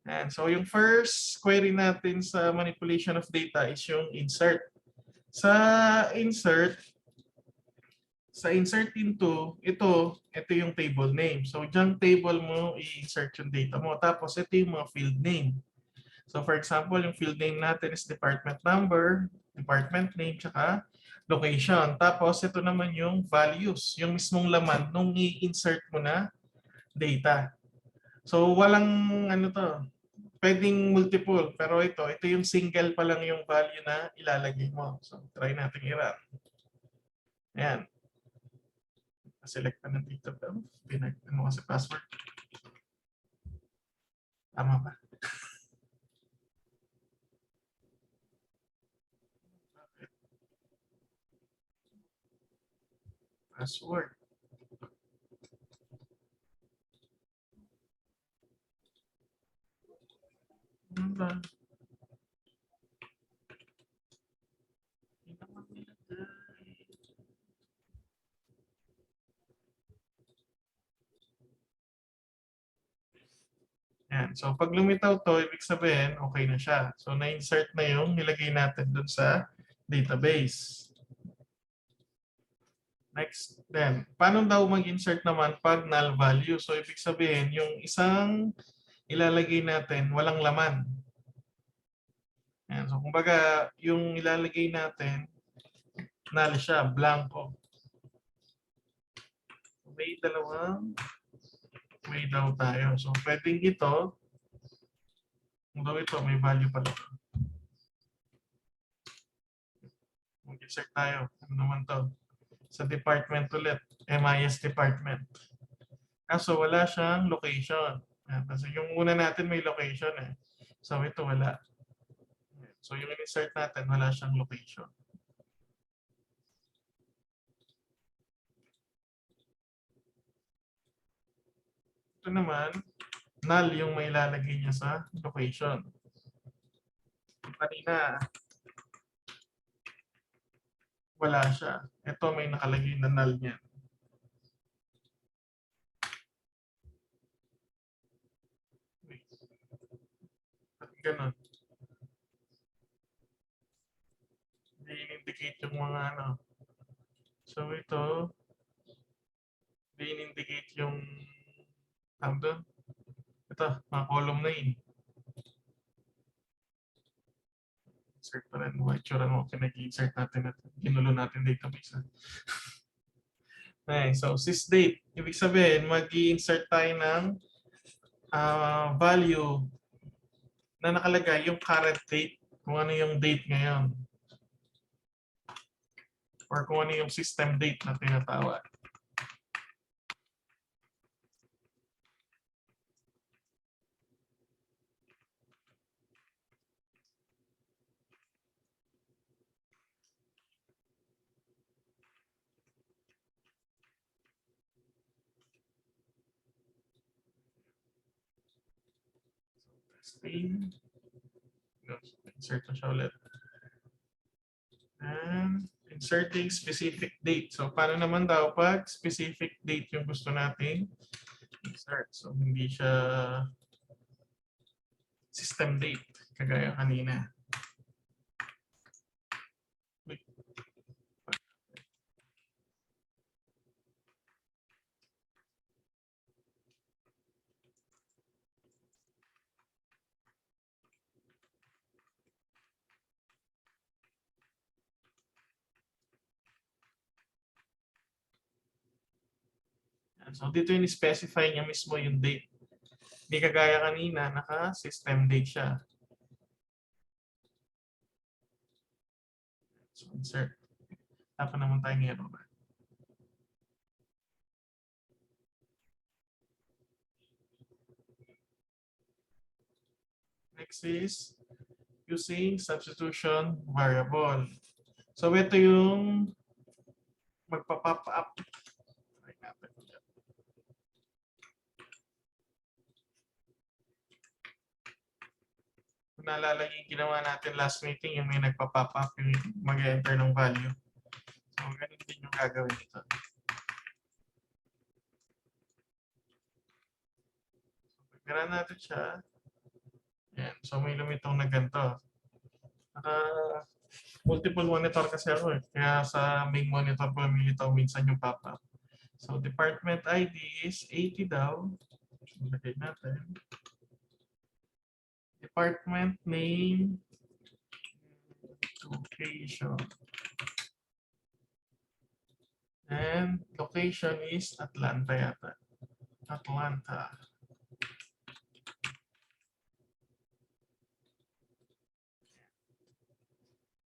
And so yung first query natin sa manipulation of data is yung insert. Sa insert, insert into, ito yung table name. So dyan table mo, i-insert yung data mo. Tapos ito yung mga field name. So for example, yung field name natin is department number, department name, tsaka location. Tapos ito naman yung values, yung mismong laman nung i-insert mo na data. So walang ano to, pwedeng multiple, pero ito yung single pa lang yung value na ilalagay mo. So try natin i-run. Ayan. Select na dito. Ano kasi password? Tama ba? Password. Ano ba? Yan. So, pag lumitaw to, ibig sabihin, okay na siya. So, na-insert na yung nilagay natin dun sa database. Next, then, paano daw mag-insert naman pag null value? So, ibig sabihin, yung isang ilalagay natin, walang laman. Yan. So, kumbaga, yung ilalagay natin, null siya, blanco. May dalawang may daw tayo. So, pwedeng ito, kung daw ito, may value pala. Mag-insert tayo. Ano naman to? Sa department ulit. MIS department. Kaso wala siyang location. Kasi yung una natin may location eh. So, ito wala. So, yung insert natin, wala siyang location. Ito naman, null yung may ilalagay niya sa location. Kanina, wala siya. Ito may nakalagay na null niya. At ganun. Hindi in-indicate yung mga ano. So ito, hindi in-indicate yung doon. Ito, mga column na yun. Insert pa rin. Itsura mo, pinag-insert natin at ginulo natin database. Okay, so sysdate. Ibig sabihin, mag-i-insert tayo ng value na nakalagay yung current date. Kung ano yung date ngayon. Or kung ano yung system date na tinatawag. Testing. Insert na siya ulit. And inserting specific date. So, paano naman daw pag specific date yung gusto nating insert? So, hindi siya system date, kagaya kanina. So, dito yung specify niya mismo yung date. Hindi kagaya kanina, naka-system date siya. So, insert. Tapos naman tayong error. Next is using substitution variable. So, ito yung magpa-pop up. Kung naalala yung ginawa natin last meeting, yung may nagpa-pop up, yung mag-enter ng value. So, ganun din yung gagawin ito. So, pag natin siya, Yan. So may lumitaw na ganito. Multiple monitor kasi ako eh. Kaya sa main monitor ko lumilitaw minsan yung pop-up. So department ID is 80 daw. Lagay natin. Department name, location. And location is Atlanta yata. Atlanta.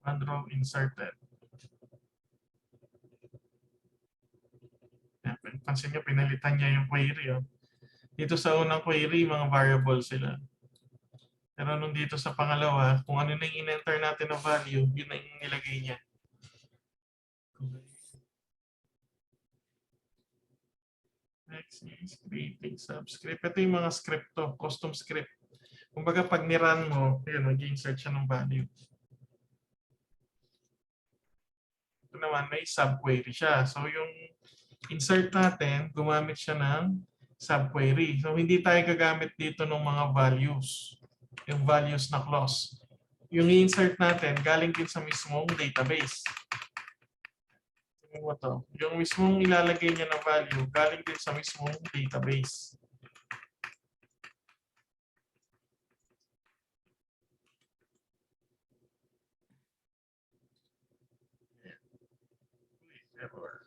One row inserted. Yan, pansin nyo, pinalitan niya yung query. Oh. Dito sa unang query, mga variables sila. Pero nung dito sa pangalawa, kung ano na yung in-enter natin na value, yun na yung nilagay niya. Next is creating subscript. Ito yung mga script to, custom script. Kumbaga pag ni-run mo, yun, mag-insert siya ng value. Ito naman, may subquery siya. So yung insert natin, gumamit siya ng subquery. So hindi tayo gagamit dito ng mga values. Yung values na clause. Yung i-insert natin, galing din sa mismong database. Yung mismong ilalagay niya na value, galing din sa mismong database. Error.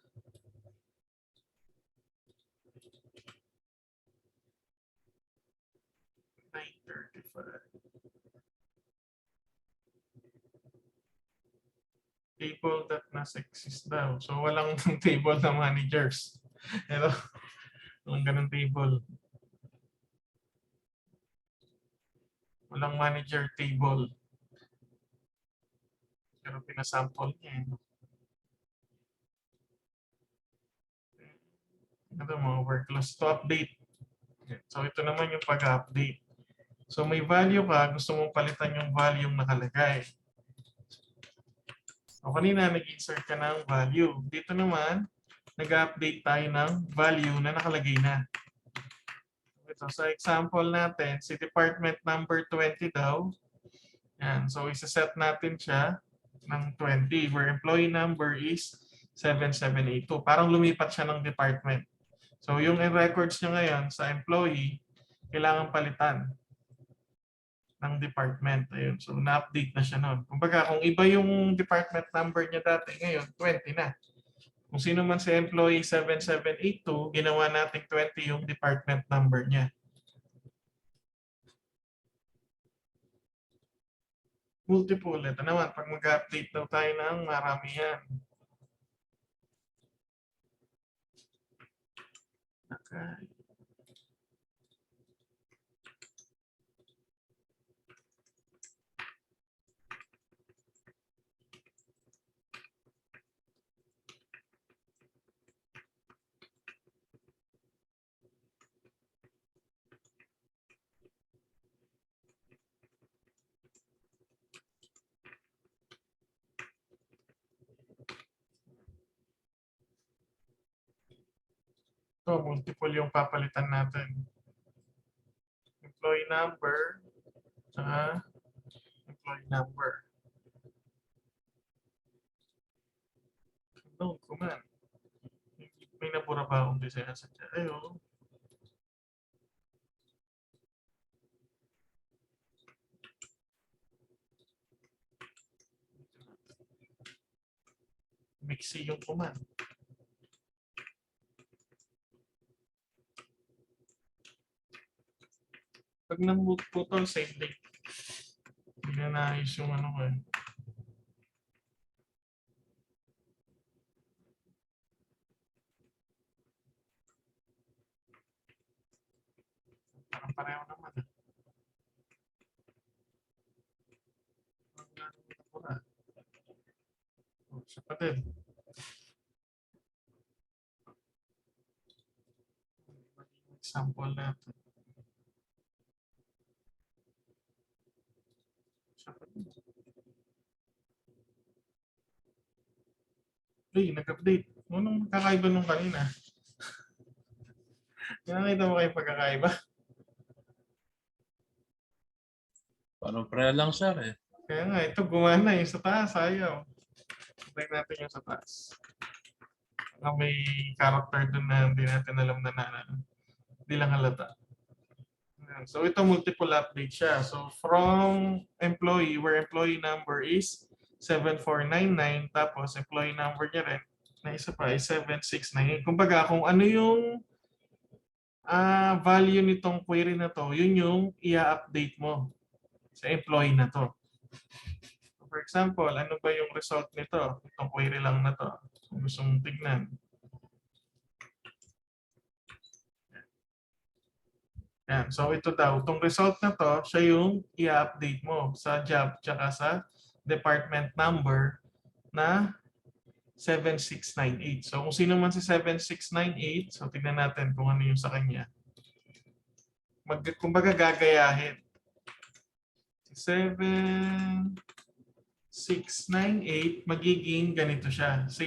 Table that nasa exist daw. So walang table na managers. Pero walang ganun table. Walang manager table. Pero pinasample niya. Ito mga workloads to update. So ito naman yung pag-update. So may value ka, gusto mong palitan yung volume nakalagay. So kanina nag-insert ka ng value. Dito naman, nag-update tayo ng value na nakalagay na. Ito, sa example natin, si department number 20 daw. Yan. So isa-set natin siya ng 20 where employee number is 7782. Parang lumipat siya ng department. So yung records niya ngayon sa employee, kailangan palitan ng department. Ayun. So na-update na siya noon. Kumbaga kung iba yung department number niya dati, ngayon 20 na. Kung sino man si employee 7782, ginawa natin 20 yung department number niya. Multiple. Ito naman, pag mag-update daw tayo ng maramihan. Okay. So, multiple yung papalitan natin. Employee number, saka employee number. No, command. May nabura pa akong design sa dyan. Ayun. Mixi yung command. Pag nang-putol, same link. Hindi na naayos yung ano ko eh. Parang pareho naman eh. Siya pa din. Example natin. Siya pa din. Hey, nag-update. Anong kakaiba nung kanina? Nakakita mo kayo pagkakaiba? Parang pre lang, sir eh. Kaya nga, ito gumana yung sa taas. Ayaw. Tignan natin yung sa taas. May character dun na hindi natin alam na hindi lang halata. So ito multiple update siya. So from employee, where employee number is 7499, tapos employee number niya rin na isa pa is 7698. Kumbaga kung ano yung value nitong query na to, yun yung i-update mo sa employee na to. So for example, ano ba yung result nito? Itong query lang na to. Kung gusto mong tignan. Yan. So ito daw, itong result na to, siya yung i-update mo sa job tsaka sa department number na 7698. So kung sino man si 7698, so tignan natin kung ano yung sa kanya. Kumbaga gagayahin. 7698, magiging ganito siya.